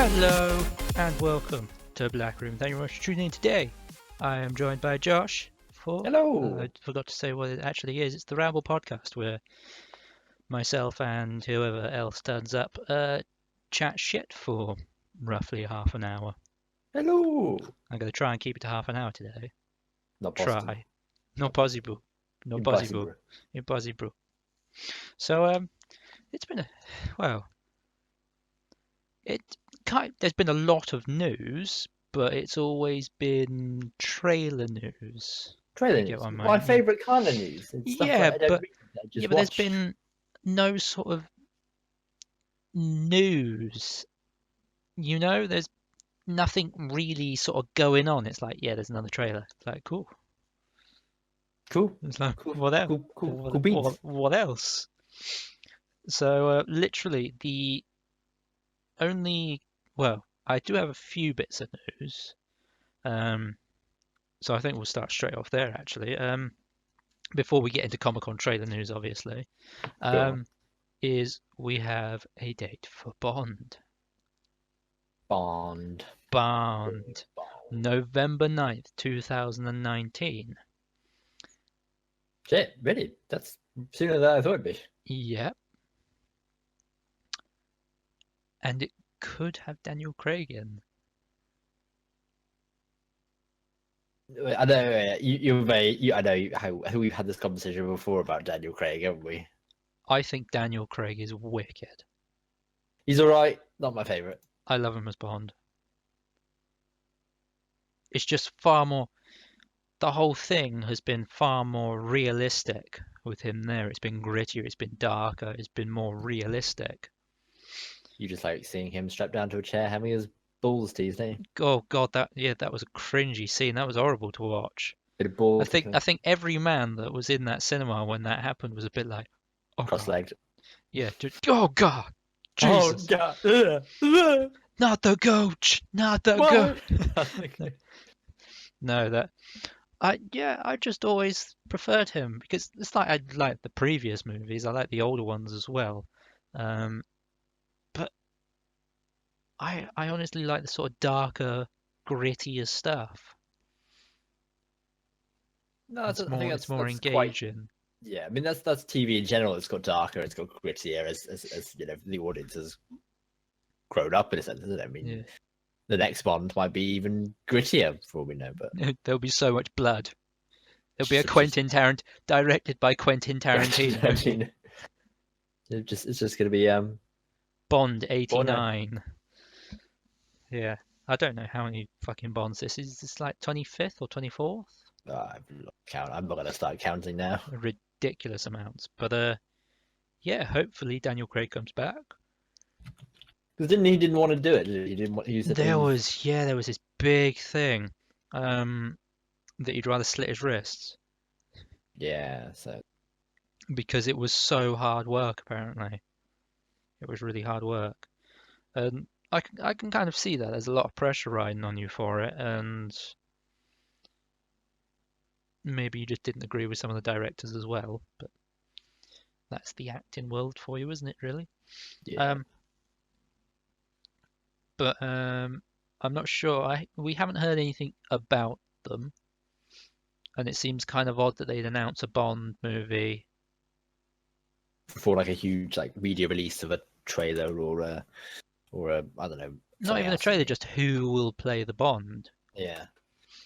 Hello and welcome to Black Room. Thank you very much for tuning in today. I am joined by Josh for... Hello. I forgot to say what it actually is. It's the Ramble podcast where myself and whoever else turns up chat shit for roughly half an hour. Hello. I'm going to try and keep it to half an hour today. Not possible. Try. Not possible. Not possible. Impossible. Impossible. So, it's been there's been a lot of news, but it's always been trailer news. Trailer You get news. what I mean? My favourite kind of news. It's stuff Yeah, that I don't but read. I just yeah, but there's watch. been no sort of news. You know, there's nothing really sort of going on. It's like, yeah, there's another trailer. It's like, cool. Cool. It's like, Cool. what else? Cool beats. What else? So, literally, the only, well, I do have a few bits of news. So I think we'll start straight off there, actually. Before we get into Comic-Con trailer news, obviously, Sure. is we have a date for Bond. Bond. Bond. Bond. November 9th, 2019. Shit, really? That's sooner than I thought it'd be. Yep. And it could have Daniel Craig in. I know. I know how we've had this conversation before about Daniel Craig, haven't we? I think Daniel Craig is wicked. He's all right. Not my favorite. I love him as Bond. It's just far more. The whole thing has been far more realistic with him there. It's been grittier, it's been darker, it's been more realistic. You just like seeing him strapped down to a chair having his balls teased, don't you? Oh God, that was a cringy scene. That was horrible to watch. Bit of balls. I think every man that was in that cinema when that happened was a bit like, oh God. Cross-legged. Yeah, oh God, Jesus. Oh God. Not the goat, not the goat. No, I just always preferred him because it's like I like the previous movies. I like the older ones as well. But I honestly like the sort of darker, grittier stuff. No, It's more that's engaging. Yeah, I mean that's TV in general. It's got darker, it's got grittier as you know the audience has grown up in a sense, isn't it? I mean, Yeah. the next Bond might be even grittier for all we know, but There'll be so much blood. There'll be a directed by Quentin Tarantino. It's just gonna be Bond 89. Yeah, I don't know how many fucking Bonds this is. Is this like 25th or 24th? I'm not gonna start counting now. Ridiculous amounts. But yeah, hopefully Daniel Craig comes back. Because he didn't want to do it. He didn't want. He said There was this big thing that he'd rather slit his wrists Yeah, so because it was so hard work. Apparently, it was really hard work, and I can kind of see that there's a lot of pressure riding on you for it, and maybe you just didn't agree with some of the directors as well. But that's the acting world for you, isn't it? Really? yeah. But I'm not sure. We haven't heard anything about them, and it seems kind of odd that they'd announce a Bond movie For like a huge like media release of a trailer or a I don't know. not even a trailer, just who will play the Bond. Yeah.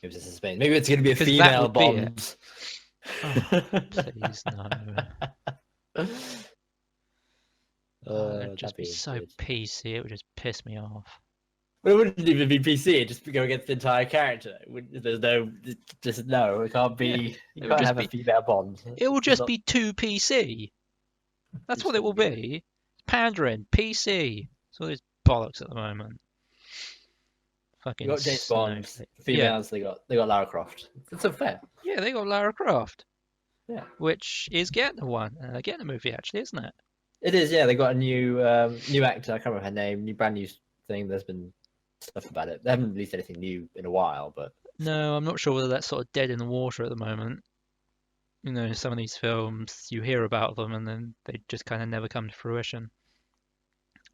It was a suspense. Maybe it's going to be a 'Cause female Bond. Oh, please no. It'd just be so weird. PC. It would just piss me off. Well, it wouldn't even be PC. It'd just go against the entire character. There's no, just no. It can't be. You can't have a female Bond. It will just be too PC. That's what it will be. Pandering, PC. It's all this bollocks at the moment. Fucking. You got James Bond. Females. Yeah. They got Lara Croft. It's unfair. Yeah, they got Lara Croft. Yeah. Which is getting a movie actually, isn't it? It is. Yeah, they got a new actor. I can't remember her name. Brand new thing. There's been stuff about it. They haven't released anything new in a while, but no, I'm not sure whether that's sort of dead in the water at the moment. You know, some of these films you hear about them and then they just kind of never come to fruition.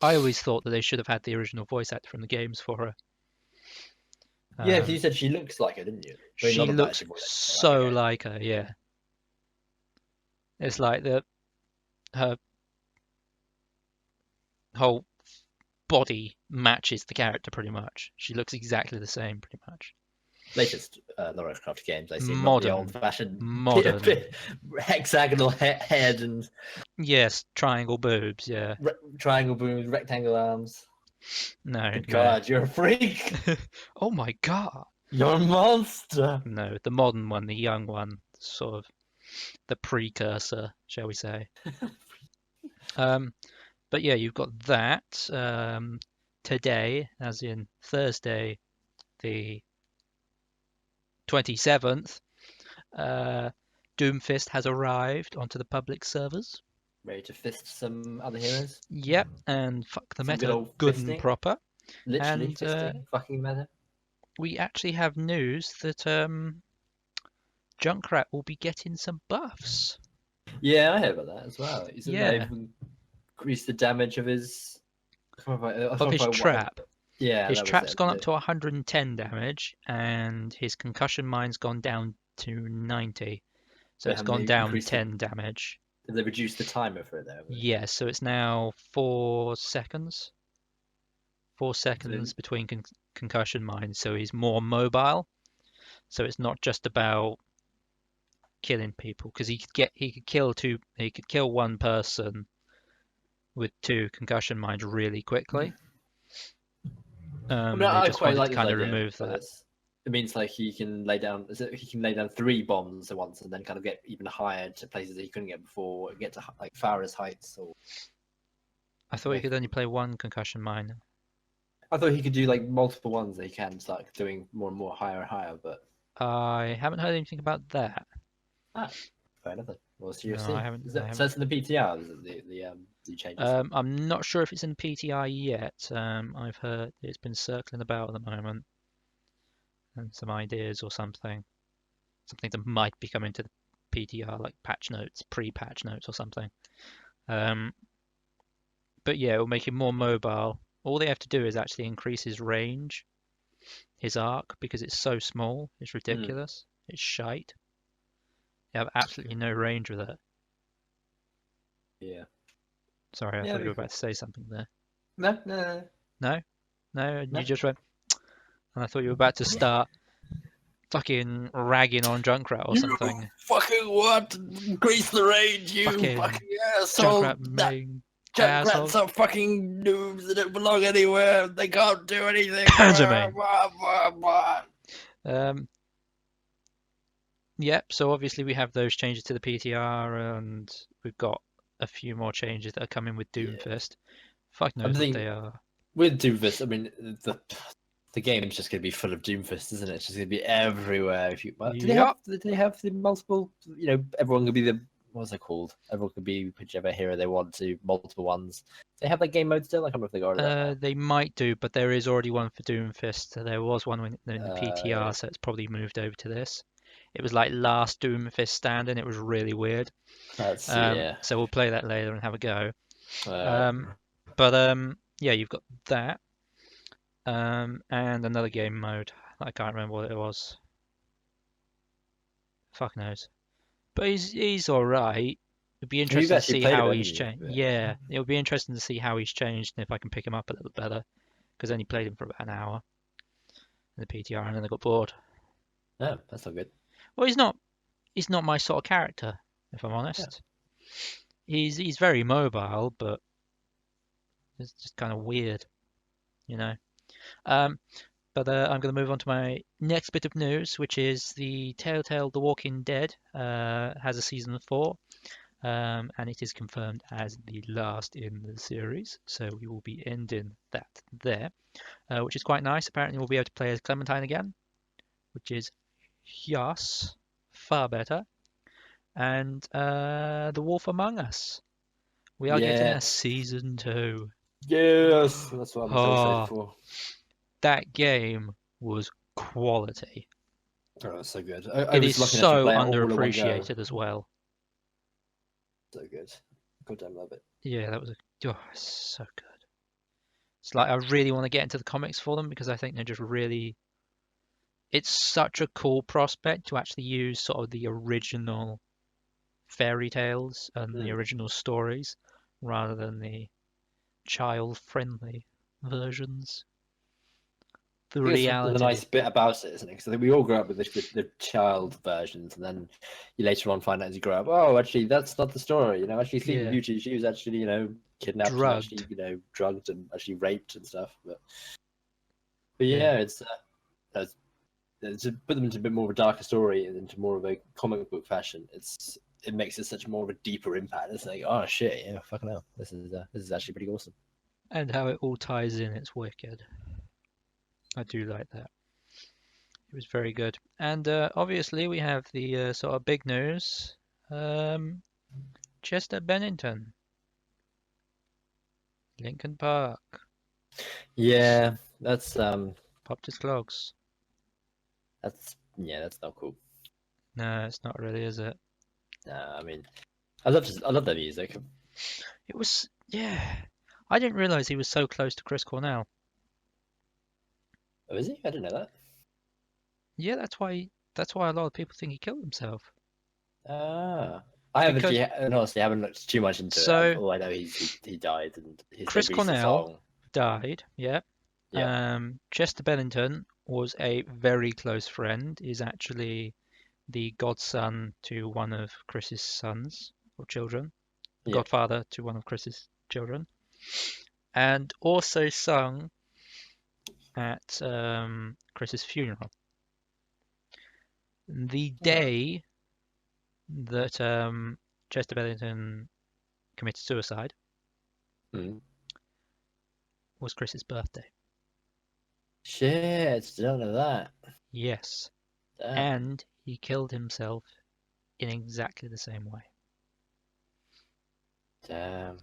I always thought that they should have had the original voice actor from the games for her. Yeah, 'cause you said she looks like her, didn't you? I mean, She not that looks actually voice actor, so okay. like her, yeah. It's like her whole body matches the character pretty much. She looks exactly the same, pretty much. Latest Lara Croft games I see, not the Modern, old-fashioned modern. hexagonal head and Yes, triangle boobs. Yeah. triangle boobs, rectangle arms. No, Good no. God, you're a freak. Oh my God. You're a monster. No, the modern one, the young one, sort of the precursor, shall we say. But yeah, you've got that today, as in Thursday, the 27th. Doomfist has arrived onto the public servers. Ready to fist some other heroes? Yep, and fuck the Some good meta old good and fisting. proper. Literally And fisting, fucking meta. we actually have news that Junkrat will be getting some buffs. Yeah, I heard about that as well. He said Yeah, they've increased the damage of his of his trap. Yeah, His that was trap's it. gone up to 110 damage, and his concussion mine's gone down to 90. So But it's haven't gone they down increased 10 damage. Did they reduce the timer for it though? Yeah, so it's now 4 seconds. 4 seconds between concussion mines, so he's more mobile. So it's not just about killing people, because he could kill one person with 2 concussion mines really quickly. I mean, They I just quite wanted like to this kind of idea remove for that. this. It means like he can lay down. He can lay down 3 bombs at once, and then kind of get even higher to places that he couldn't get before. Get to like Farah's heights. Or I thought you could only play 1 concussion mine. I thought he could do like multiple ones. That he can start doing more and more, higher and higher. But I haven't heard anything about that. fair enough. We'll see. No, I haven't. So that's in the PTR. Is it the changes? I'm not sure if it's in PTI yet. I've heard it's been circling about at the moment, and some ideas or something that might be coming to the PTR, like patch notes, pre-patch notes or something. But yeah, it will make him more mobile. All they have to do is actually increase his range, his arc, because it's so small. It's ridiculous. It's shite. You have absolutely no range with it. Yeah. Sorry, I thought you were about to say something there. No. No, you just went, and I thought you were about to start fucking ragging on Junkrat or something. Fucking what? Increase the range, you fucking asshole! Junkrat main Junkrats are fucking noobs that don't belong anywhere. They can't do anything. Yep, so obviously we have those changes to the PTR, and we've got a few more changes that are coming with Doomfist. Fuck knows what they are. With Doomfist, I mean, the game's just going to be full of Doomfist, isn't it? It's just going to be everywhere. If you do they have the multiple? You know, everyone could be the what's it called? Everyone could be whichever hero they want to, multiple ones. They have that game mode still. I can't remember if they got it. They might do, but there is already one for Doomfist. There was one in the PTR, so it's probably moved over to this. It was like last Doomfist standing. It was really weird. So we'll play that later and have a go. Yeah, you've got that. And another game mode. I can't remember what it was. Fuck knows. But he's all right. It'd be interesting to see how he's changed. Yeah, it would be interesting to see how he's changed and if I can pick him up a little better. Because I only played him for about an hour in the PTR and then I got bored. Oh, that's not good. Well, he's not my sort of character, if I'm honest. Yeah. He's very mobile, but it's just kind of weird, you know. But I'm going to move on to my next bit of news, which is the Telltale The Walking Dead has a season 4, and it is confirmed as the last in the series. So we will be ending that there, which is quite nice. Apparently we'll be able to play as Clementine again, which is far better. And The Wolf Among Us. We are getting a season 2. Yes, that's what I'm so excited for. That game was quality. Oh, that's so good. It is so underappreciated as well. So good. God damn love it. Yeah, that was so good. It's like I really want to get into the comics for them because I think they're just really. It's such a cool prospect to actually use sort of the original fairy tales and the original stories rather than the child-friendly versions. The I think it's the reality. nice bit about it, isn't it? Because I think we all grow up with the child versions, and then you later on find out as you grow up, oh, actually, that's not the story. You know, actually, Sleeping Yeah. Beauty, she was actually, you know, kidnapped and Drugged. actually, you know, drugged and actually raped and stuff. But yeah, it's to put them into a bit more of a darker story and into more of a comic book fashion. It makes it such more of a deeper impact. It's like, oh shit, yeah, fucking hell, this is actually pretty awesome. And how it all ties in, it's wicked. I do like that. It was very good. And obviously, we have the sort of big news. Chester Bennington, Lincoln Park, Yeah, that's popped his clogs. that's not cool. No, it's not really, is it? I mean, I love their music. It was, yeah. I didn't realize he was so close to Chris Cornell. Oh, is he? I didn't know that. Yeah, that's why a lot of people think he killed himself. Ah, I haven't Because honestly haven't looked too much into so it. All I know he died and they Chris released a Cornell song. died, yeah. Yeah, Chester Bennington was a very close friend. Is actually the godson to one of Chris's sons or children, the yeah. godfather to one of Chris's children, and also sung at Chris's funeral. The Oh. day that Chester Bennington committed suicide Hmm. was Chris's birthday. Shit, don't know that. Yes, Damn. and he killed himself in exactly the same way. Damn.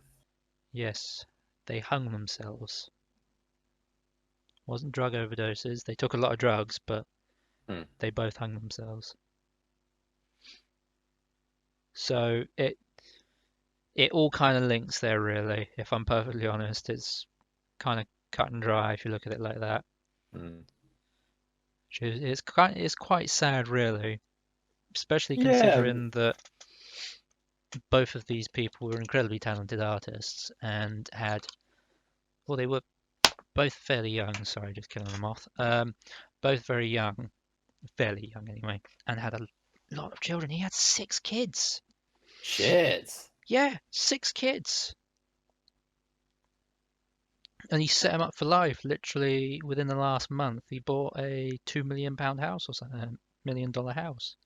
Yes, they hung themselves. Wasn't drug overdoses. They took a lot of drugs, but Hmm. they both hung themselves. So it all kind of links there, really. If I'm perfectly honest, it's kind of cut and dry if you look at it like that. Hmm. It's quite sad, really, especially Yeah. considering that both of these people were incredibly talented artists and had, well, they were both fairly young. Sorry, just killing them off. Both very young, fairly young anyway, and had a lot of children. He had 6 kids. Shit. Yeah, 6 kids. And he set him up for life. Literally within the last month, he bought a £2 million house or something, $1 million house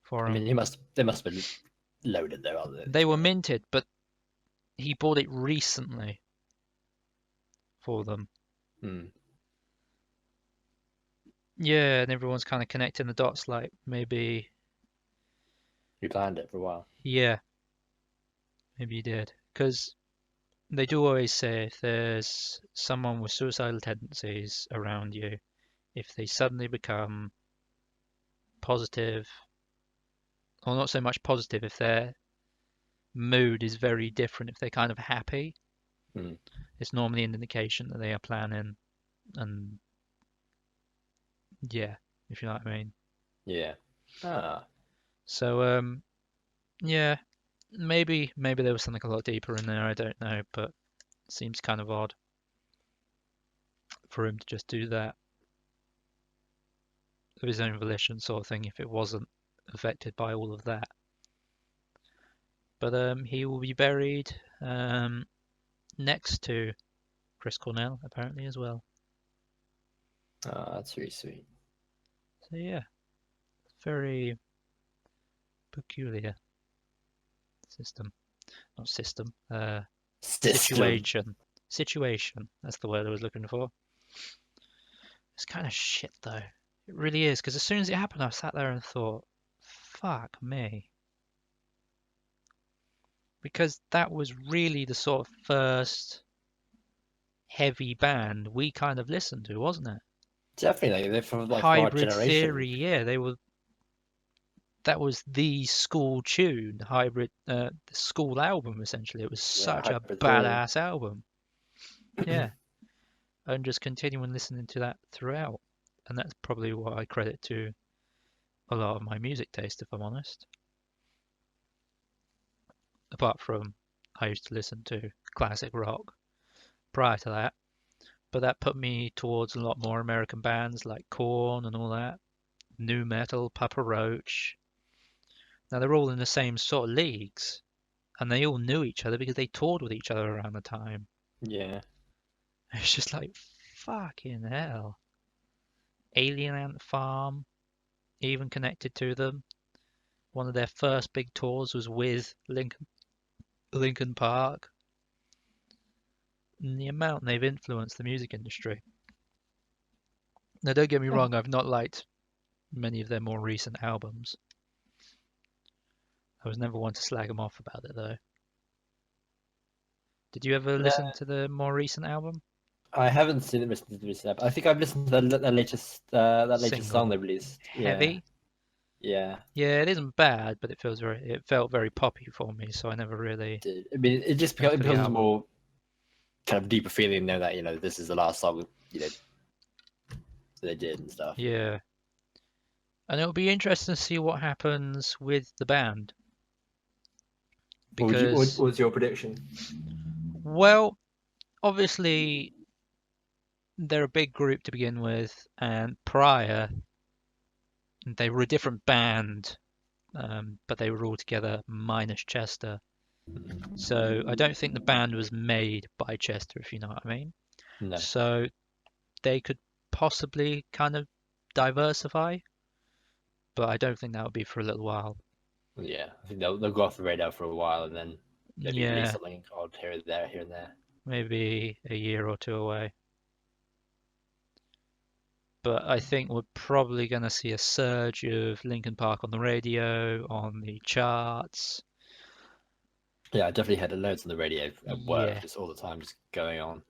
for I him. mean, they must have been loaded there, aren't they? They were minted, but he bought it recently for them. Hmm. Yeah, and everyone's kind of connecting the dots, like maybe, We planned it for a while. yeah, maybe he did. Because they do always say if there's someone with suicidal tendencies around you, if they suddenly become positive, or not so much positive, if their mood is very different, if they're kind of happy, Hmm. it's normally an indication that they are planning, and yeah, if you know what I mean. Yeah. Ah. So yeah, maybe there was something a lot deeper in there. I don't know, but it seems kind of odd for him to just do that of his own volition, sort of thing, if it wasn't affected by all of that. But he will be buried next to Chris Cornell, apparently, as well. Oh, that's really sweet. So yeah, very peculiar system. Not system. System. Situation. That's the word I was looking for. It's kind of shit though. It really is, because as soon as it happened, I sat there and thought, fuck me. Because that was really the sort of first heavy band we kind of listened to, wasn't it? Definitely, they're from like for our Hybrid generation. Theory, yeah, that was the school tune, Hybrid, the school album essentially. It was Yeah, such a Hybrid Theory. badass album. Yeah, and just continuing listening to that throughout. And that's probably what I credit to a lot of my music taste, if I'm honest. Apart from I used to listen to classic rock prior to that, but that put me towards a lot more American bands like Korn and all that, new metal, Papa Roach. Now they're all in the same sort of leagues, and they all knew each other because they toured with each other around the time. Yeah. It's just like fucking hell. Alien Ant Farm, even connected to them. One of their first big tours was with Linkin Park. And the amount they've influenced the music industry. Now, don't get me Yeah. wrong, I've not liked many of their more recent albums. I was never one to slag them off about it, though. Did you ever No, listen to the more recent album? I haven't seen it listened to this app. I think I've listened to the latest that latest song Single. they released. Yeah. Heavy? Yeah. Yeah, it isn't bad, but it felt very poppy for me, so I never really I mean, it just went it for the becomes album. more kind of deeper feeling now that this is the last song they did and stuff. Yeah. And it'll be interesting to see what happens with the band. What Because, was your prediction? well, obviously they're a big group to begin with, and prior they were a different band, but they were all together minus Chester. So I don't think the band was made by Chester, if you know what I mean. No. So they could possibly kind of diversify, but I don't think that would be for a little while. Yeah, I think they'll go off the radar for a while and then maybe release Yeah, something odd here and there. maybe a year or two away. But I think we're probably going to see a surge of Linkin Park on the radio, on the charts. Yeah, I definitely had loads on the radio at work, Yeah. just all the time, just going on.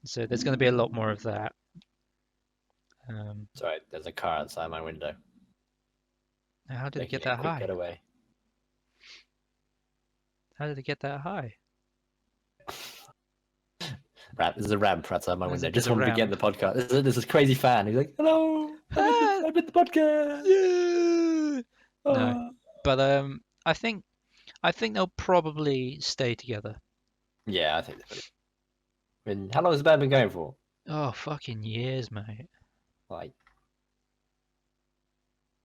So there's going to be a lot more of that. Sorry, there's a car outside my window How did it making get a that quick high? getaway. How did it get that high? There's a ramp outside my There's window. a, there's Just a wanted to get in ramp. the podcast. There's this crazy fan. He's like, "Hello, Ah, I'm in the podcast." yeah. No, Oh. but I think they'll probably stay together. Yeah, I think. I mean, how long has the band been going for? Oh, fucking years, mate. Like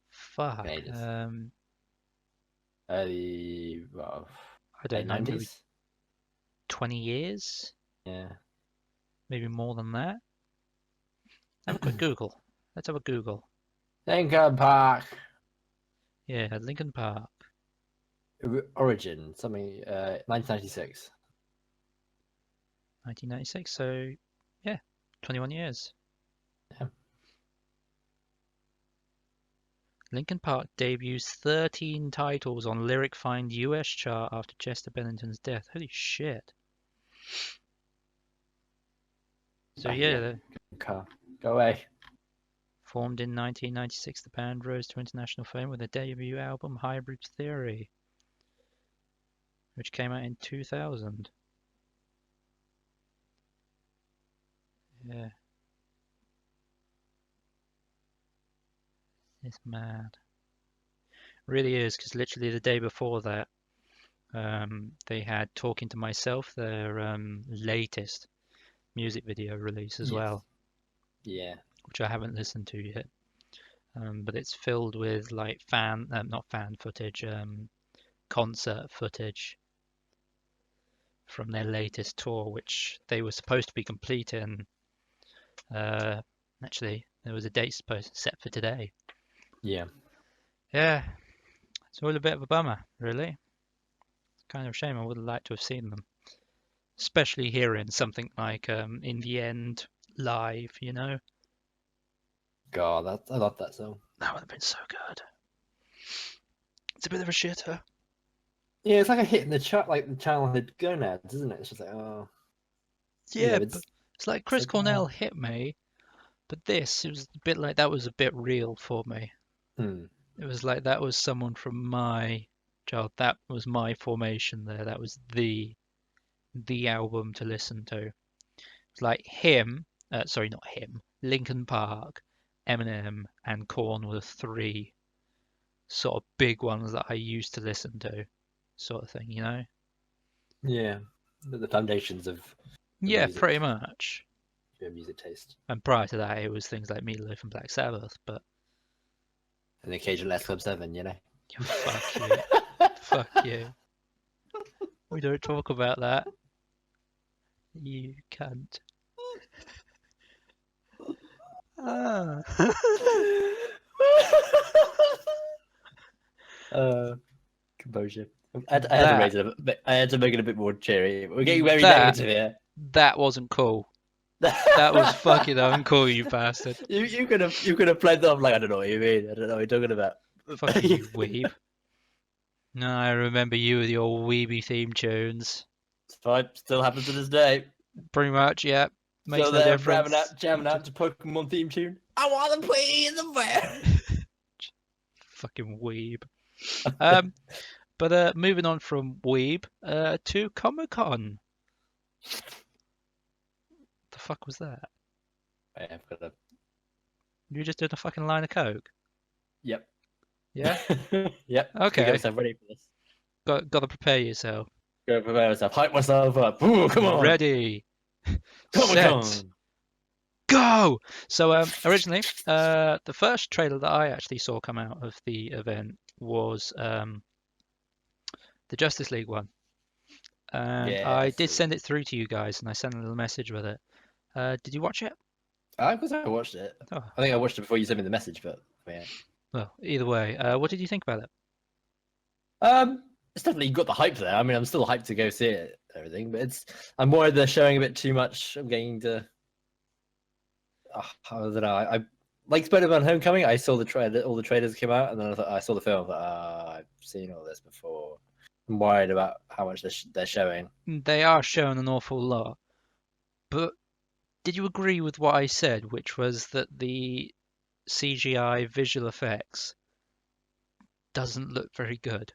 Fuck. ages. Well, I don't late know, maybe 90s. 20 years, Yeah. maybe more than that. Have a quick Google. Let's have a Google. Linkin Park. Yeah, Linkin Park. Origin, something, 1996. 1996, so yeah, 21 years. Yeah. Linkin Park debuts 13 titles on Lyric Find US chart after Chester Bennington's death. Holy shit. So yeah, Car. Go away. formed in 1996, the band rose to international fame with their debut album Hybrid Theory, which came out in 2000. Yeah. It's mad. Really is, because literally the day before that, they had Talking to Myself, their latest music video release as Yes. well, Yeah. which I haven't listened to yet. But it's filled with like not fan footage, concert footage from their latest tour, which they were supposed to be completing. Actually, there was a date set for today. Yeah. Yeah, it's all a bit of a bummer, really. It's kind of a shame. I would have liked to have seen them, especially hearing something like "In the End" live. You know, God, I love that song. that would have been so good. It's a bit of a shitter. Yeah, it's like a hit in the chart, like the childhood gonads, isn't it? It's just like, oh, Yeah, it's but it's like Chris like, Cornell oh. hit me, but this, it was a bit like that was a bit real for me. It was like that was someone from my child. That was my formation there. That was the album to listen to. It's like him, sorry, not him, Linkin Park, Eminem, and Korn were the three sort of big ones that I used to listen to, sort of thing, you know? Yeah, the foundations of the Yeah, music, pretty much. your music taste, And prior to that, it was things like Meatloaf and Black Sabbath, but and the occasional Les Club 7, you know. fuck you. Fuck you. We don't talk about that. You can't. Ah. Composure. I had to raise it a bit. I had to make it a bit more cheery. We're getting very negative here. That wasn't cool. That was fucking uncool, you bastard. You could have played that off like, I don't know what you mean. I don't know what you're talking about. Fucking you weeb. No, I remember you with your weeby theme tunes. It's fine. Still happens to this day. Pretty much, yeah. Makes Still no there, difference. jamming out to Pokemon theme tune. I want to play in the bear. Fucking weeb. But moving on from weeb to Comic Con. The fuck was that? I've got a... You just did a fucking line of coke. Yep. Yeah. Yep. Okay. Get myself ready for this. Got to prepare yourself. Go prepare myself. Hype myself up. Ooh, come on. Ready. Comic-Con. Set. Go! So originally, the first trailer that I actually saw come out of the event was the Justice League one. And I did send it through to you guys, and I sent a little message with it. Did you watch it? Of course I watched it. Oh. I think I watched it before you sent me the message, but yeah. Well, either way, what did you think about it? It's definitely got the hype there. I mean, I'm still hyped to go see it and everything, but I'm worried they're showing a bit too much. I'm getting to... I don't know. I like Spider-Man: Homecoming. I saw all the trailers came out, and then I saw the film. I thought, I've seen all this before. I'm worried about how much they're showing. They are showing an awful lot, but did you agree with what I said, which was that the CGI visual effects doesn't look very good?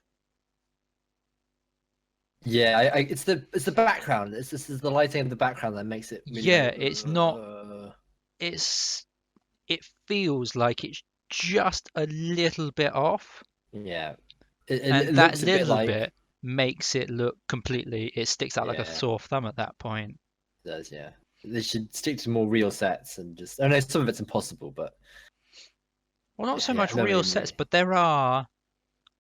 Yeah, it's the background. This is the lighting of the background that makes it. Really It's not. It feels like it's just a little bit off. Yeah, and that little bit makes it look completely. It sticks out like a sore thumb at that point. It does, yeah. They should stick to more real sets and just. I know some of it's impossible, but well, not so much real sets, but there are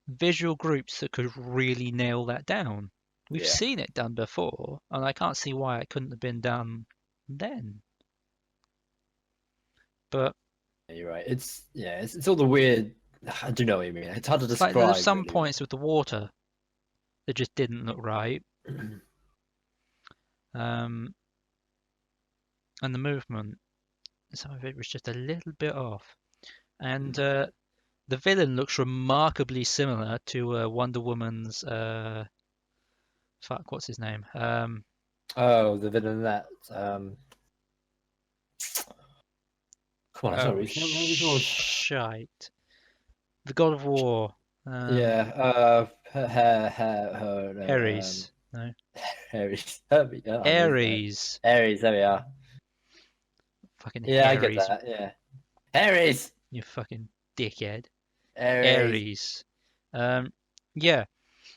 visual groups that could really nail that down. We've seen it done before, and I can't see why it couldn't have been done then. But you're right. It's all the weird. I do know what you mean. It's hard to describe. Like there's some points with the water that just didn't look right. And the movement, some of it was just a little bit off. And the villain looks remarkably similar to Wonder Woman's. Fuck, what's his name? Oh, the villain that. Come on, sorry. Shite. The God of War. Ares. No. Ares. Ares. Ares, there we are. Fucking Ares. I get that, yeah. Ares! You fucking dickhead. Ares. Yeah.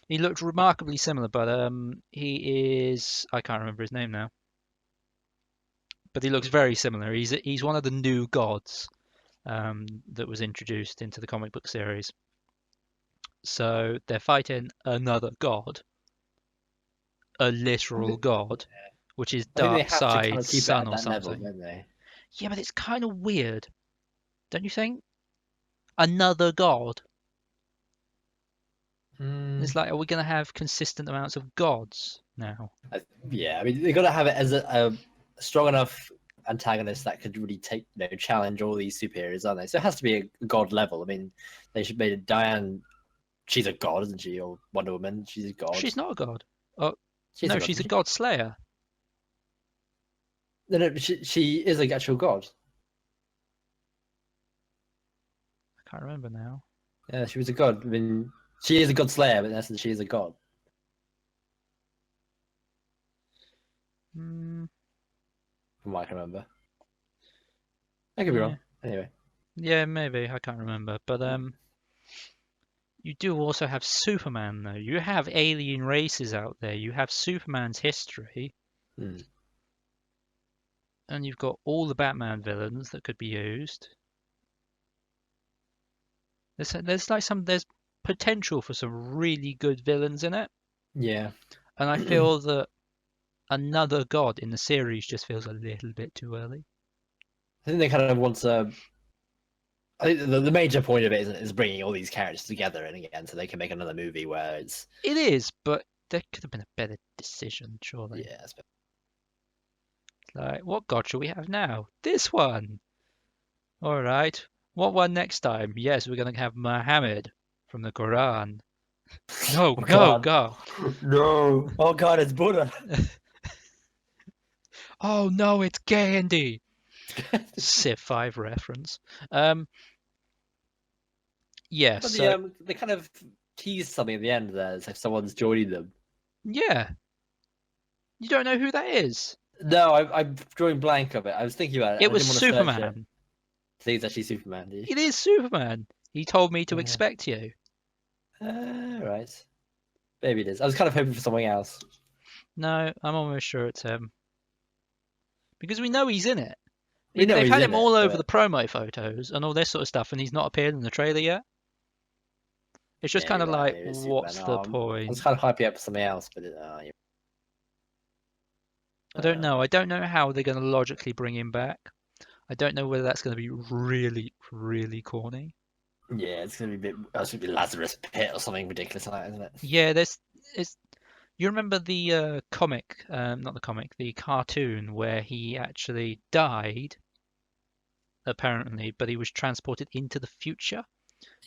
He looked remarkably similar, but he is... I can't remember his name now. But he looks very similar. He's one of the new gods that was introduced into the comic book series. So they're fighting another god, a literal god, which is Darkseid's son or something. Level, yeah, but it's kind of weird, don't you think? Another god. It's like, are we going to have consistent amounts of gods now? Yeah, I mean, they've got to have it as a strong enough antagonist that could really challenge all these superheroes, aren't they? So it has to be a god level. I mean, they should make Diane. She's a god, isn't she? Or Wonder Woman, she's a god. She's not a god. Oh, she's a god slayer. No, she is an actual god. I can't remember now. Yeah, she was a god. I mean, she is a god slayer, but in essence, she is a god. from what I can remember. I could be Yeah. wrong. Anyway. Yeah, maybe. I can't remember. But you do also have Superman, though. You have alien races out there. You have Superman's history, Hmm. and you've got all the Batman villains that could be used. There's potential for some really good villains in it, Yeah. and I feel that another god in the series just feels a little bit too early. I think they kind of want to. I think the major point of it is bringing all these characters together and again, so they can make another movie where it's It is, but there could have been a better decision, surely. yeah. Like, what god should we have now? This one. All right. What one next time? Yes, we're gonna have Muhammad from the Quran. No, Oh no, God, God. no! Oh God, it's Buddha. Oh no, it's Gandhi. Civ 5 reference. Yeah, But so they kind of teased something at the end there. It's like someone's joining them. yeah. You don't know who that is. No, I'm drawing blank of it. I was thinking about it. It And I was didn't want to search it. Superman. I think it's actually Superman. Do you? It is Superman. He told me to expect you. Right. Maybe it is. I was kind of hoping for something else. No, I'm almost sure it's him. Because we know he's in it. We know They've he's had in him all it, over but the promo photos and all this sort of stuff, and he's not appeared in the trailer yet. It's just yeah, kind you're of right. like, Maybe it's what's Superman. the I was point? kind of hyping up for something else, but I don't know. I don't know how they're going to logically bring him back. I don't know whether that's going to be really, really corny. yeah, it's gonna be a bit. It's gonna be Lazarus Pit or something ridiculous like that, isn't it? Yeah, it's. You remember the comic, not the comic, the cartoon where he actually died, apparently, but he was transported into the future,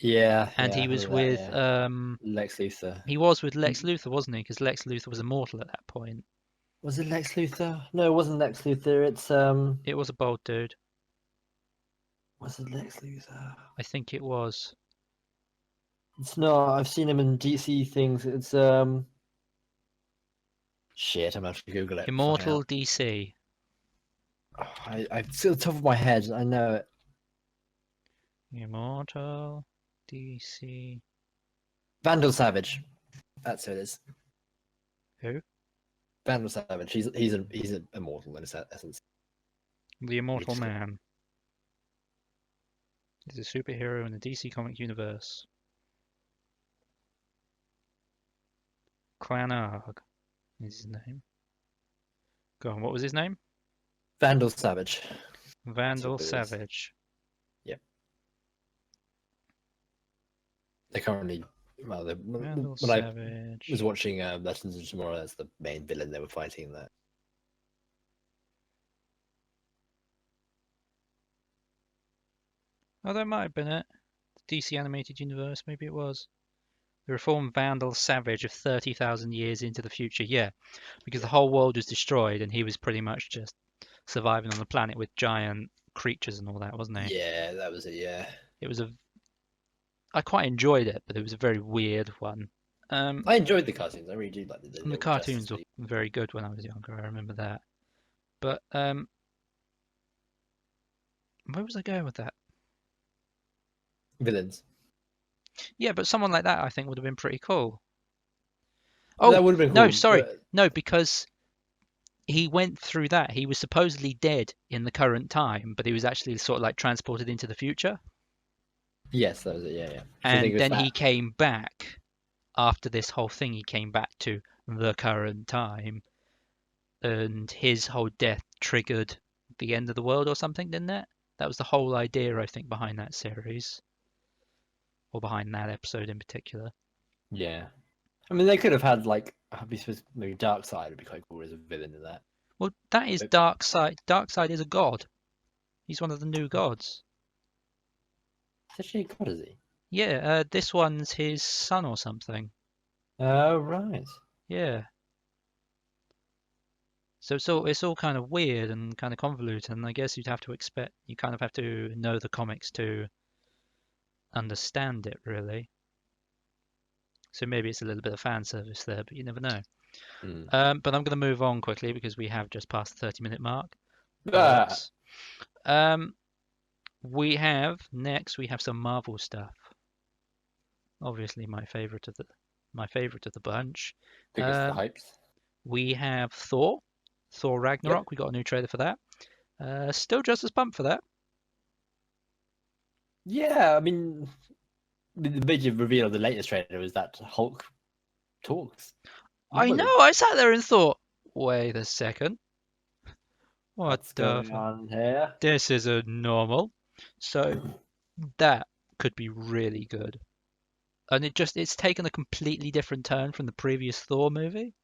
Yeah, and yeah, I he was remember that. with Yeah, Lex Luthor. he was with Lex Luthor, wasn't he? Because Lex Luthor was immortal at that point. Was it Lex Luthor? No, it wasn't Lex Luthor. It's It was a bold dude. Was it Lex Luthor? I think it was. It's not. I've seen him in DC things. It's Shit, I'm gonna have to Google it. Find Immortal out. DC. It's at the top of my head. I know it. Immortal DC. Vandal Savage. That's who it is. Who? Vandal Savage. He's an immortal in essence. The Immortal just- Man. He's a superhero in the DC comic universe. Clanarg is his name. Go on, what was his name? Vandal Savage. Vandal who it is. Savage. Yep. They're currently Vandal when I Savage. was watching Legends of Tomorrow, that's the main villain they were fighting there. Oh, that might have been it. DC animated universe, maybe it was. The reformed Vandal Savage of 30,000 years into the future. Yeah, because the whole world was destroyed and he was pretty much just surviving on the planet with giant creatures and all that, wasn't he? Yeah, that was it. Yeah, It was I quite enjoyed it, but it was a very weird one. I enjoyed the cartoons. I really do like the And the old cartoons Justice were League. very good when I was younger. I remember that. But where was I going with that? Villains. Yeah, but someone like that I think would have been pretty cool. That Oh, would have been no, cool. sorry. But No, because he went through that. He was supposedly dead in the current time, but he was actually sort of like transported into the future. yes, that was it. Yeah, yeah. So I think And it was then that. he came back after this whole thing. He came back to the current time, and his whole death triggered the end of the world or something, didn't it? That was the whole idea, I think, behind that series, or behind that episode in particular. Yeah. I mean, they could have had like maybe Darkseid would be quite cool as a villain in that. Well, that is But- Darkseid. Darkseid is a god. He's one of the new gods. Is actually a god, is he? Yeah, this one's his son or something. Oh right. Yeah. So it's all kind of weird and kind of convoluted, and I guess you kind of have to know the comics to understand it, really. So maybe it's a little bit of fan service there, but you never know. Hmm. But I'm going to move on quickly because we have just passed the 30-minute mark. bollocks. We have some Marvel stuff. Obviously, my favorite of the bunch. Biggest of the hypes. We have Thor Ragnarok. Yep. We got a new trailer for that. Still just as pumped for that. Yeah, I mean, the major reveal of the latest trailer was that Hulk talks. I normally. know. I sat there and thought, wait a second. What's going on here? This isn't normal. So that could be really good. And it's taken a completely different turn from the previous Thor movie.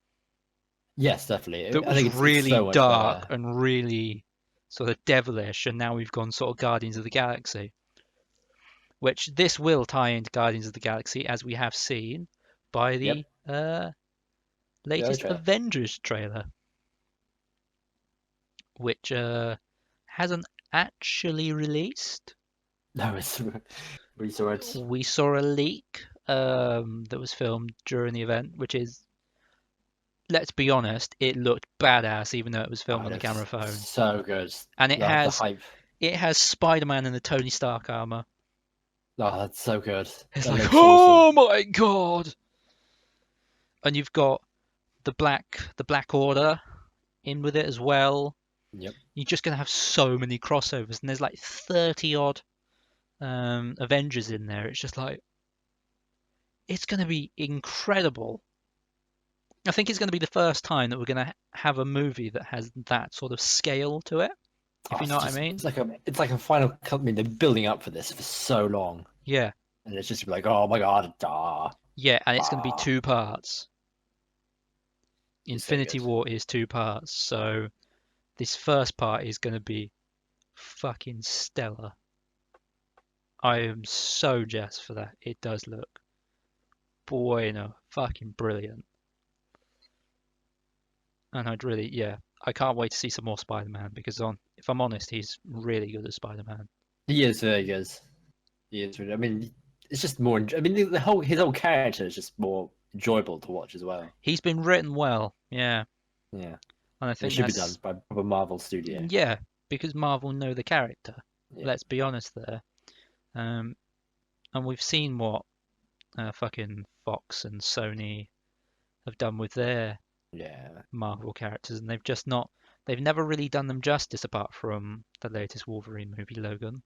Yes, definitely. That I think was it's really so much dark better. and really sort of devilish, and now we've gone sort of Guardians of the Galaxy. Which this will tie into Guardians of the Galaxy, as we have seen by the latest trailer. Avengers trailer, which hasn't actually released. No, we saw it. We saw a leak that was filmed during the event, which is, let's be honest, it looked badass even though it was filmed on a camera phone. So good. And the hype. It has Spider-Man in the Tony Stark armor. Oh, that's so good. It's that like, looks oh awesome. my god! And you've got the Black Order in with it as well. Yep. You're just gonna have so many crossovers, and there's like 30 odd Avengers in there. It's just like, it's gonna be incredible. I think it's gonna be the first time that we're gonna have a movie that has that sort of scale to it. If you know what I mean. It's like a final. I mean, they're building up for this for so long. Yeah. And it's just like, oh my god, Yeah, and it's going to be 2 parts. Infinity so War is 2 parts, so this first part is going to be fucking stellar. I am so jazzed for that. It does look fucking brilliant. And I can't wait to see some more Spider-Man because if I'm honest, he's really good as Spider-Man. He is very good. He is. I mean, it's just more. I mean, his whole character is just more enjoyable to watch as well. He's been written well, yeah. Yeah. And I think it should be done by a Marvel studio. Yeah, because Marvel know the character. Yeah. Let's be honest there. And we've seen what fucking Fox and Sony have done with their Marvel characters, and they've never really done them justice apart from the latest Wolverine movie, Logan.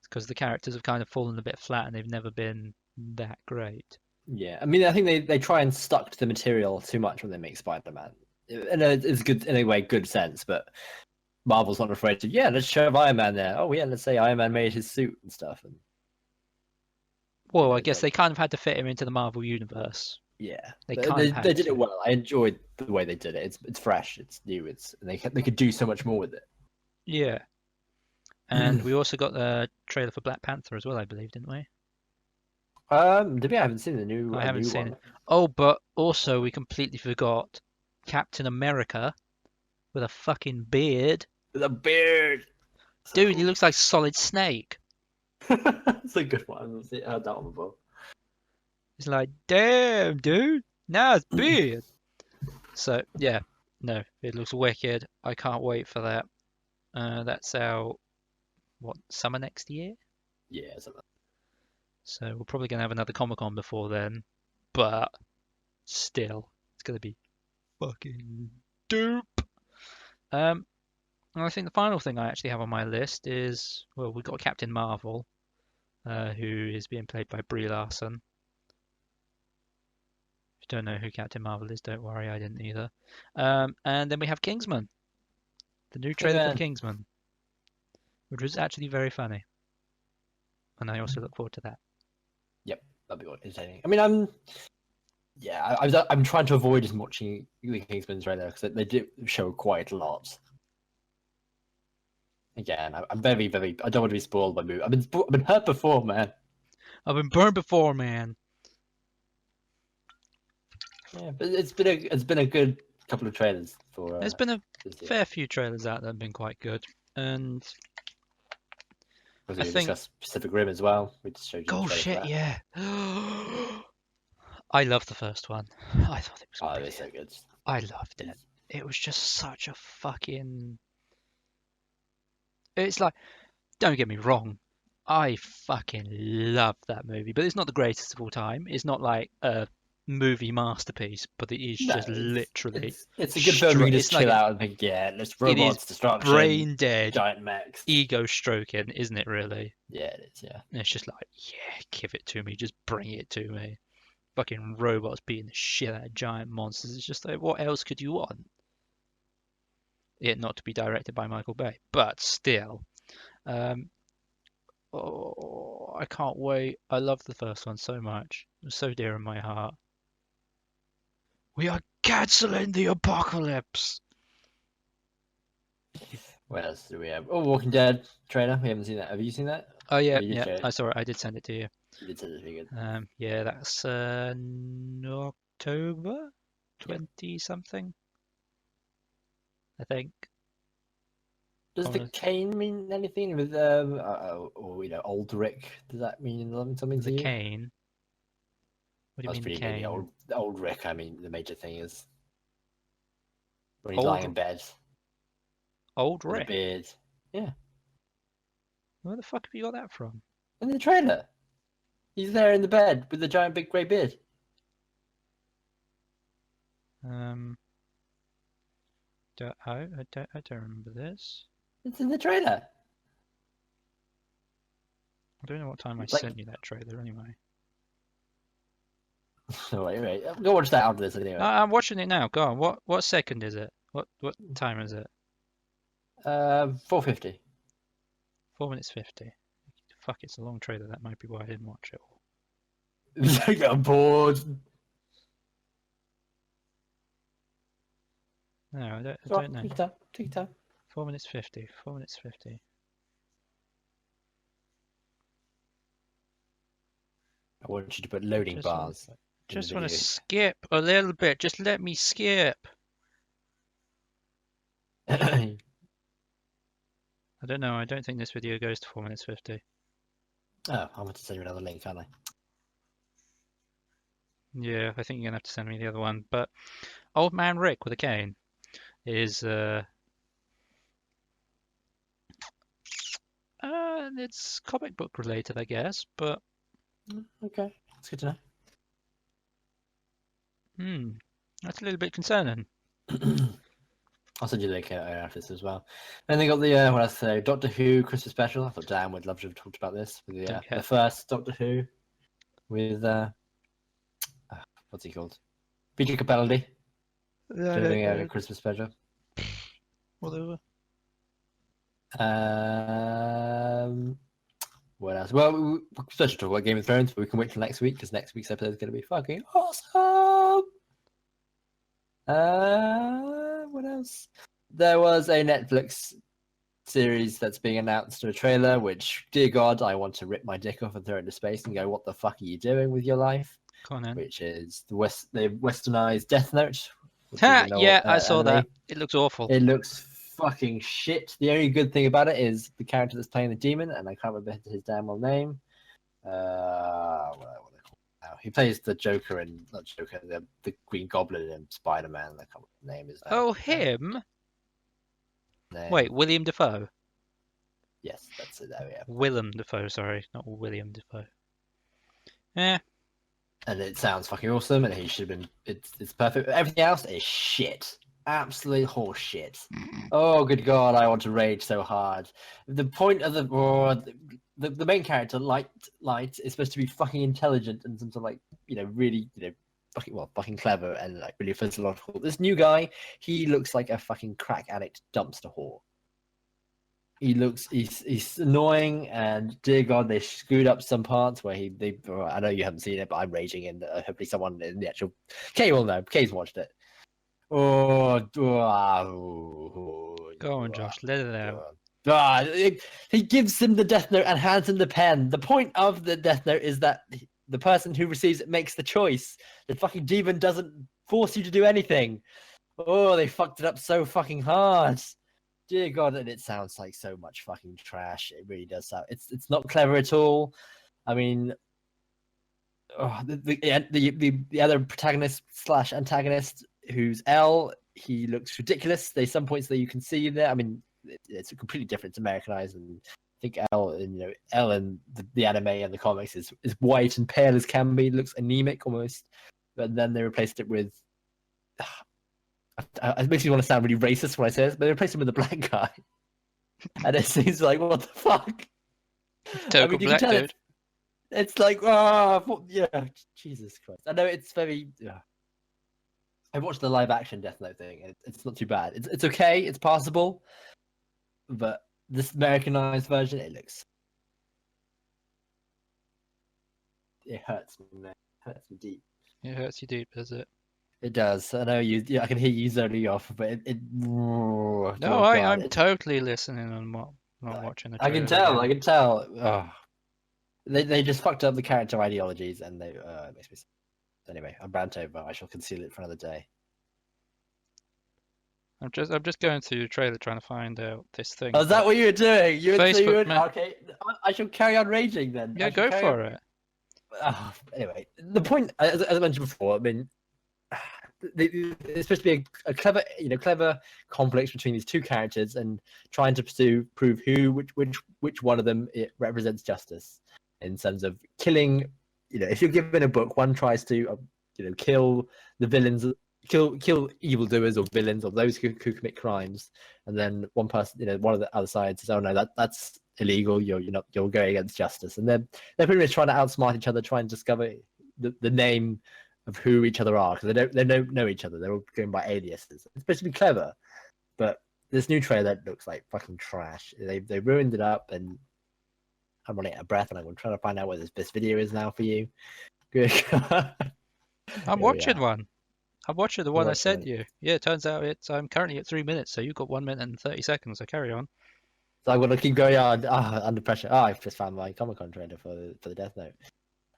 Because the characters have kind of fallen a bit flat and they've never been that great. Yeah, I mean, I think they try and stuck to the material too much when they make Spider-Man. And it's good in a way, good sense, but Marvel's not afraid to, let's show Iron Man there. Oh, yeah, let's say Iron Man made his suit and stuff. And well, I guess they kind of had to fit him into the Marvel universe. Yeah, they did it well. I enjoyed the way they did it. It's fresh, it's new, and they could do so much more with it. Yeah, and we also got the trailer for Black Panther as well, I believe, didn't we? Did we? I haven't seen the new. I haven't seen one. it. Oh, but also we completely forgot Captain America with a fucking beard. With a beard, dude, cool. He looks like Solid Snake. It's a good one. I heard that one before. It's like, damn, dude, now it's beard. So yeah, no, it looks wicked. I can't wait for that. That's out, summer next year? Yeah, something. So we're probably gonna have another Comic-Con before then, but still, it's gonna be fucking dope. And I think the final thing I actually have on my list is, well, we've got Captain Marvel, who is being played by Brie Larson. If you don't know who Captain Marvel is, don't worry, I didn't either. And then we have Kingsman, the new trailer for Kingsman, which was actually very funny. And I also look forward to that. Yep, that'd be entertaining. I mean, I'm trying to avoid just watching the Kingsman trailer because they do show quite a lot. Again, I'm very, very. I don't want to be spoiled by movie. I've been hurt before, man. I've been burned before, man. Yeah, but it's been a good couple of trailers for. There's been a fair few trailers out that have been quite good, and I think discussed Pacific Rim as well. We just showed you. Oh shit! Yeah. I loved the first one. I thought it was. It was so good. I loved it. it was just such a fucking. It's like, don't get me wrong, I fucking love that movie, but it's not the greatest of all time. It's not like a movie masterpiece, but it is No, just literally it's a good film. You can just It's like chill out and think, yeah, let's it is robots, destruction, brain dead, giant mechs. ego stroking, isn't it? Really? Yeah, it is. Yeah. And it's just like, yeah, give it to me, just bring it to me. Fucking robots beating the shit out of giant monsters. It's just like, what else could you want? It not to be directed by Michael Bay, but still. Um, oh, I can't wait. I love the first one so much. It was so dear in my heart. We are canceling the apocalypse. What else do we have? Oh, Walking Dead trailer. We haven't seen that. Have you seen that? Oh yeah, you did yeah. show it. I saw it. I did send it to you. You did say it's really good. Yeah, that's October 20 something, I think. Does the cane mean anything with or old Rick? Does that mean something to The you? cane. What do I you was mean the pretty cane? old Rick. I mean, the major thing is when he's Old- lying in bed Old with a Rick. beard. Yeah, Where the fuck have you got that from? in the trailer, he's there in the bed with the giant big grey beard. I don't remember this. It's in the trailer. I don't know what time I It's like- sent you that trailer anyway. Oh, wait. Go watch that after this anyway. No, I'm watching it now. Go on. What second is it? What time is it? 4:50. 4 minutes 50. Fuck, it's a long trailer. That might be why I didn't watch it all. I'm bored. No, I don't know. Take your time. 4 minutes 50. 4 minutes 50. I want you to put loading Just bars. Just want to skip a little bit. Just let me skip. I I don't know. I don't think this video goes to 4 minutes 50. Oh, I want to send you another link, can't I? Yeah, I think you're gonna have to send me the other one. But Old Man Rick with a cane is it's comic book related, I guess. But Okay, that's good to that's a little bit concerning. know. I'll send you the link after this as well. And they got the what else? Doctor Who Christmas special. I thought Dan would love to have talked about this with the first Doctor Who with what's he called? Peter Capaldi doing a Christmas special. Whatever. What else? Well, we're supposed to talk about Game of Thrones, but we can wait till next week because next week's episode is going to be fucking awesome. What else? There was a Netflix series that's being announced to a trailer, which, dear God, I want to rip my dick off and throw it into space and go, what the fuck are you doing with your life? Conan. Which is the westernized Death Note. Yeah, I saw that. It looks awful. It looks fucking shit. The only good thing about it is the character that's playing the demon, and I can't remember his damn well name. What are they called now? He plays the Joker and not Joker, the Green Goblin and Spider-Man. I can't remember what the name is now. Oh, him? Name. Wait, William Dafoe. Yes, that's it. There we are. Willem Dafoe, sorry, not William Dafoe. Yeah. And it sounds fucking awesome, and he should have been. It's perfect. Everything else is shit. Absolute horse shit. Oh, good God, I want to rage so hard. The point of the main character, Light, is supposed to be fucking intelligent and some sort of like, really, fucking clever and like really physiological. This new guy, he looks like a fucking crack addict dumpster whore. He's annoying, and dear God, they screwed up some parts where I know you haven't seen it, but I'm raging, and hopefully someone in the actual Kay will know. Kay's watched it. Go on, Josh, let it out. He gives him the Death Note and hands him the pen. The point of the Death Note is that the person who receives it makes the choice. The fucking demon doesn't force you to do anything. Oh, they fucked it up so fucking hard. Dear God, and it sounds like so much fucking trash. It really does sound. It's not clever at all. I mean, the other protagonist / antagonist, who's L, he looks ridiculous. There's some points that you can see there. I mean, it's completely different. It's Americanized, and I think Elle in the anime and the comics is white and pale as can be. Looks anemic almost, but then they replaced it with. It makes me want to sound really racist when I say this, but they replaced him with a black guy, and it seems like what the fuck. Total black dude. It's like, oh, yeah, Jesus Christ. I know it's very. I watched the live action Death Note thing, and it's not too bad. It's okay, it's passable, but this Americanized version, it hurts me, man. It hurts me deep. It hurts you deep, does it? It does. I know you. Yeah, I can hear you zoning off, but No, I'm totally listening and not watching the trailer. I can tell. I can tell. Oh. They just fucked up the character ideologies, and it makes me. Anyway, I'm rant over. I shall conceal it for another day. I'm just going through the trailer trying to find out this thing. Oh, is that what you were doing? Facebook, okay. I shall carry on raging then. Yeah, go for it. Anyway, the point, as I mentioned before, I mean, it's supposed to be a clever, clever conflict between these two characters, and trying to prove which one of them it represents justice in terms of killing. If you're given a book, one tries to, kill the villains, kill evildoers or villains or those who commit crimes, and then one person, one of the other sides says, "Oh no, that's illegal. You're going against justice," and they're pretty much trying to outsmart each other, trying to discover the name of who each other are, because they don't know each other. They're all going by aliases. It's supposed to be clever, but this new trailer looks like fucking trash. They ruined it up, and I'm running out of breath, and I'm trying to find out what this video is now for you. Good. I'm watching one. I'm watching the one I sent you. Yeah, it turns out I'm currently at 3 minutes, so you've got 1 minute and 30 seconds, so carry on. So I'm gonna keep going on under pressure. I've just found my Comic-Con trailer for the Death Note.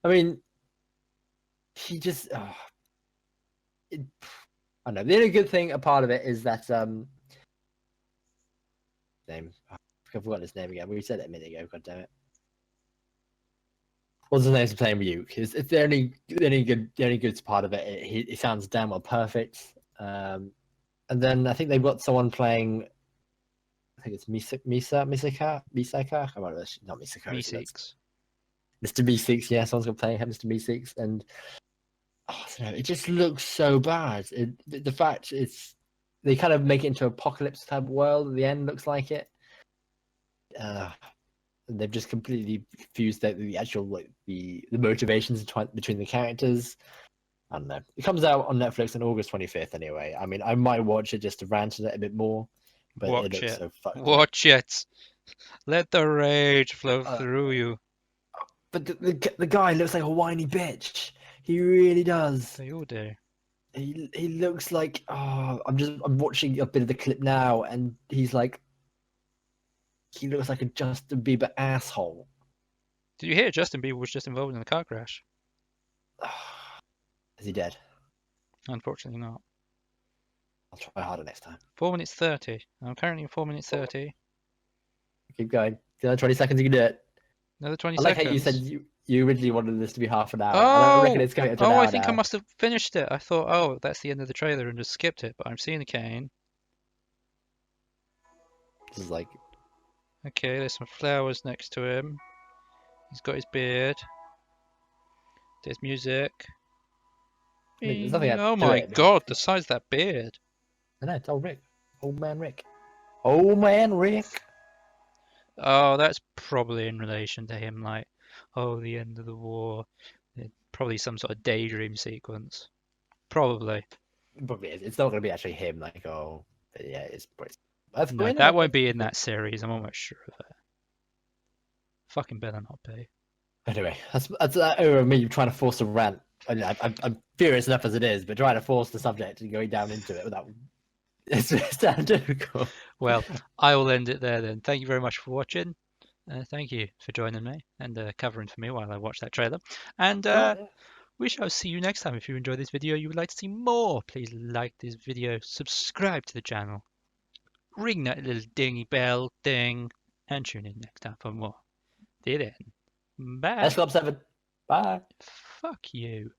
I mean, he just I don't know. The only good thing, a part of it, is that name. I've forgotten his name again. We said it a minute ago. God damn it. What's his name? Playing Ryuk. It's the only good part of it. He sounds damn well perfect. And then I think they've got someone playing. I think it's Misaka. I don't know, not Misaka. Meeseeks. Mr. Meeseeks. Yeah, someone's gonna play Mr. Meeseeks, and I don't know, it just looks so bad. The fact they kind of make it into an apocalypse type world. At the end, looks like it. They've just completely confused the actual the motivations between the characters. I don't know. It comes out on Netflix on August 25th anyway. I mean, I might watch it just to rant on it a bit more. But Watch it looks so fucked Watch it. Let the rage flow through you. But the guy looks like a whiny bitch. He really does. They all do. He looks like I'm watching a bit of the clip now, and he looks like a Justin Bieber asshole. Did you hear Justin Bieber was just involved in a car crash? Is he dead? Unfortunately not. I'll try harder next time. 4 minutes 30. I'm currently in 4 minutes 30. Keep going. Another 20 seconds, you can do it. Another 20 I like seconds. how you said you originally wanted this to be half an hour. I reckon it's going to an hour I think now. I must have finished it. I thought, that's the end of the trailer and just skipped it. But I'm seeing the cane. This is like... Okay, there's some flowers next to him. He's got his beard. There's music. Oh my god, the size of that beard. I know, it's old Rick. Old man Rick. Old man Rick. Oh, that's probably in relation to him, like, the end of the war. Probably some sort of daydream sequence. Probably. Probably is. It's not going to be actually him, but yeah, it's pretty... No, that won't be in that series, I'm almost sure of it. Fucking better not be. Anyway, that's over me trying to force a rant. I'm furious enough as it is, but trying to force the subject and going down into it without... It's difficult. Well, I will end it there then. Thank you very much for watching. Thank you for joining me and covering for me while I watch that trailer. And we shall see you next time. If you enjoyed this video, you would like to see more, please like this video, subscribe to the channel, ring that little dingy bell thing, and tune in next time for more. See you then. Bye. S Club 7. Bye. Fuck you.